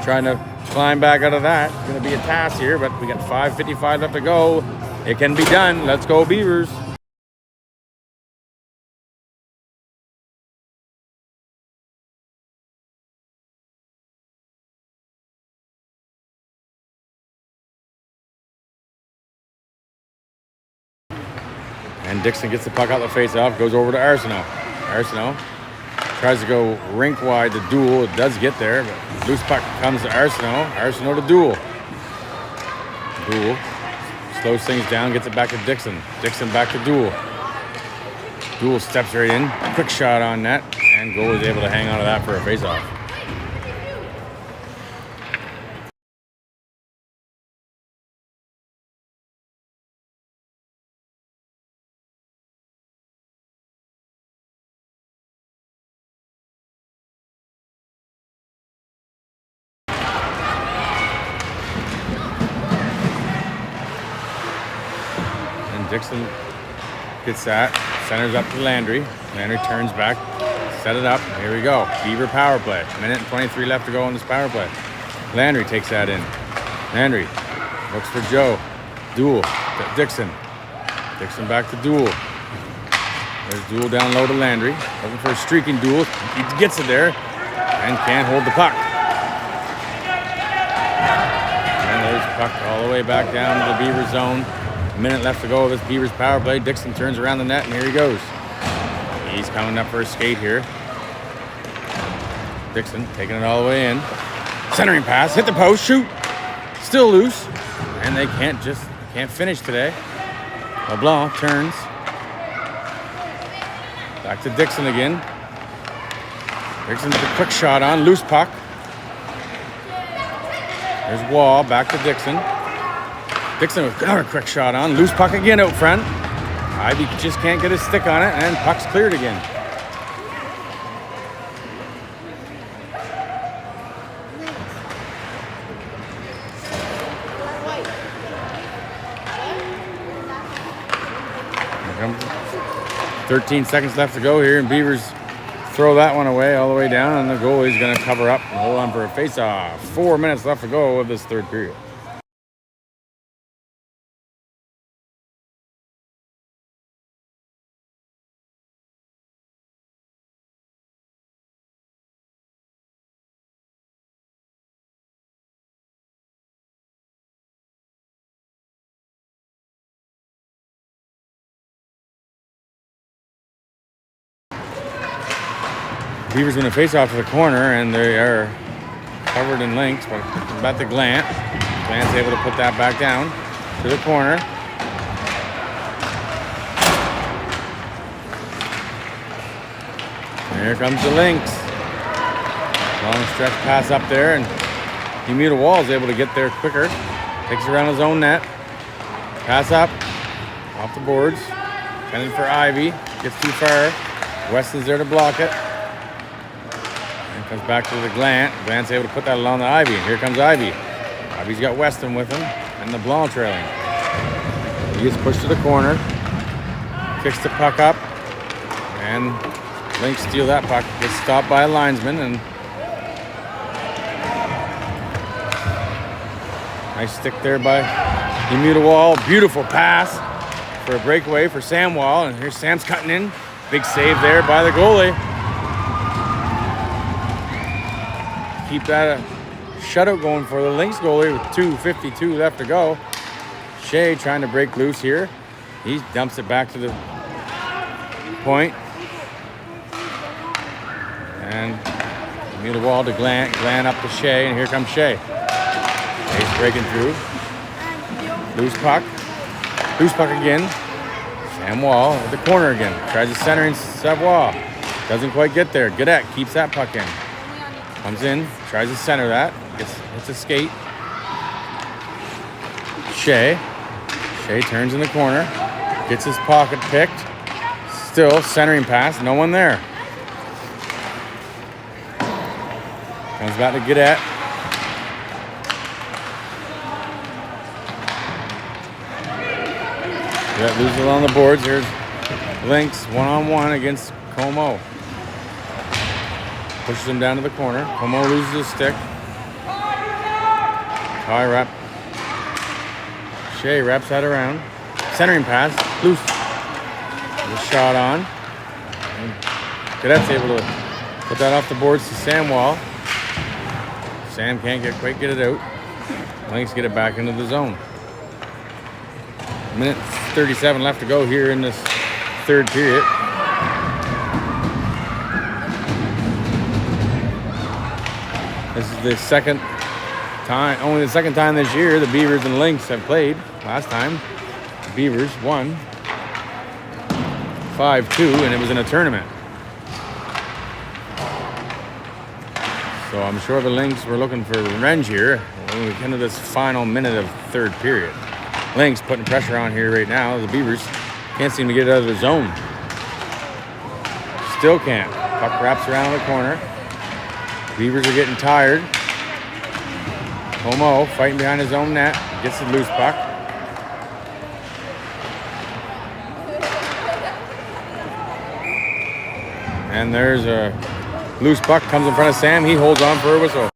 Trying to climb back out of that. It's going to be a task here, but we got 5:55 left to go. It can be done. Let's go, Beavers. And Dixon gets the puck out the face-off, goes over to Arsenault. Arsenault tries to go rink wide to Duel. It does get there, but loose puck comes to Arsenault. Arsenault to Duel. Duel slows things down, gets it back to Dixon. Dixon back to Duel. Duel steps right in. Quick shot on net, and goal is able to hang on to that for a face-off. Dixon gets that, centers up to Landry. Landry turns back, set it up. Here we go. Beaver power play. Minute and 23 left to go on this power play. Landry takes that in. Landry looks for Joe. Duel to Dixon. Dixon back to Duel. There's Duel down low to Landry. Looking for a streaking Duel. He gets it there and can't hold the puck. And there's the puck all the way back down to the Beaver zone. Minute left to go of this Beavers power play. Dixon turns around the net, and here he goes. He's coming up for a skate here. Dixon taking it all the way in. Centering pass, hit the post, shoot. Still loose, and they can't finish today. LeBlanc turns. Back to Dixon again. Dixon's a quick shot on, loose puck. There's Wall, back to Dixon. Dixon with another quick shot on. Loose puck again out front. Ivy just can't get his stick on it, and puck's cleared again. Here comes 13 seconds left to go here, and Beavers throw that one away all the way down, and the goalie's going to cover up and hold on for a face-off. 4 minutes left to go of this third period. Beavers going to face off to the corner, and they are covered in Lynx, but about to Glant. Glant's able to put that back down to the corner. And here comes the Lynx. Long stretch pass up there, and Himita Wall is able to get there quicker. Takes it around his own net. Pass up, off the boards. Intended for Ivy. Gets too far. Weston's there to block it. And comes back to the Glant. Glant's able to put that along the Ivy. And here comes Ivy. Ivy's got Weston with him. And the Blanc trailing. He gets pushed to the corner. Kicks the puck up. And Lynx steal that puck. Gets stopped by a linesman. And nice stick there by Himita Wall. Beautiful pass for a breakaway for Sam Wall. And here's Sam's cutting in. Big save there by the goalie. Keep that shutout going for the Lynx goalie with 2:52 left to go. Shea trying to break loose here. He dumps it back to the point. And Himita Wall to Glant. Glant up to Shea. And here comes Shea. Shay's breaking through. Loose puck. Loose puck again. Sam Wall at the corner again. Tries to center in Savoie. Doesn't quite get there. Godet keeps that puck in. Comes in. Tries to center that. Hits a skate. Shea. Shea turns in the corner. Gets his pocket picked. Still centering pass. No one there. Comes back to Godet. That loses it on the boards. Here's Lynx one-on-one against Como. Pushes him down to the corner. Como loses his stick. High wrap. Shea wraps that around. Centering pass. Loose. The shot on. And Cadet's able to put that off the boards to Sam Wall. Sam can't quite get it out. Lynx get it back into the zone. Minute 37 left to go here in this third period. This is the only the second time this year the Beavers and Lynx have played. Last time, the Beavers won 5-2, and it was in a tournament. So I'm sure the Lynx were looking for revenge here when we come to this final minute of third period. Lynx putting pressure on here right now. The Beavers can't seem to get it out of the zone. Still can't. Puck wraps around the corner. Beavers are getting tired. Como fighting behind his own net. Gets the loose puck. And there's a loose puck. Comes in front of Sam. He holds on for a whistle.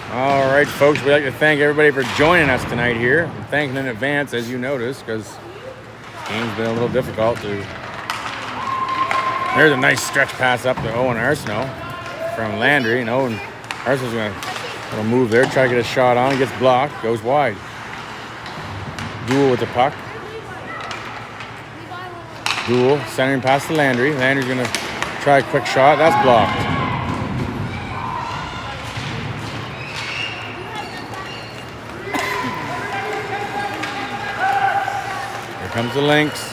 All right, folks, we'd like to thank everybody for joining us tonight here. I'm thanking in advance, as you noticed, because this game's been a little difficult to... There's a nice stretch pass up to Owen Arsenault from Landry, and Owen Arsenault's going to move there, try to get a shot on, gets blocked, goes wide. Duel with the puck. Duel, centering past to Landry. Landry's going to try a quick shot, that's blocked. Comes the Lynx.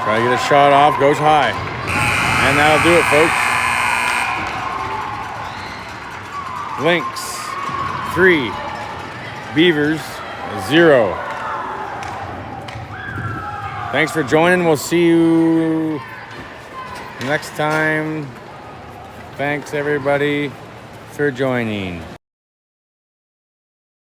Try to get a shot off, goes high. And that'll do it, folks. Lynx 3, Beavers 0. Thanks for joining. We'll see you next time. Thanks everybody for joining.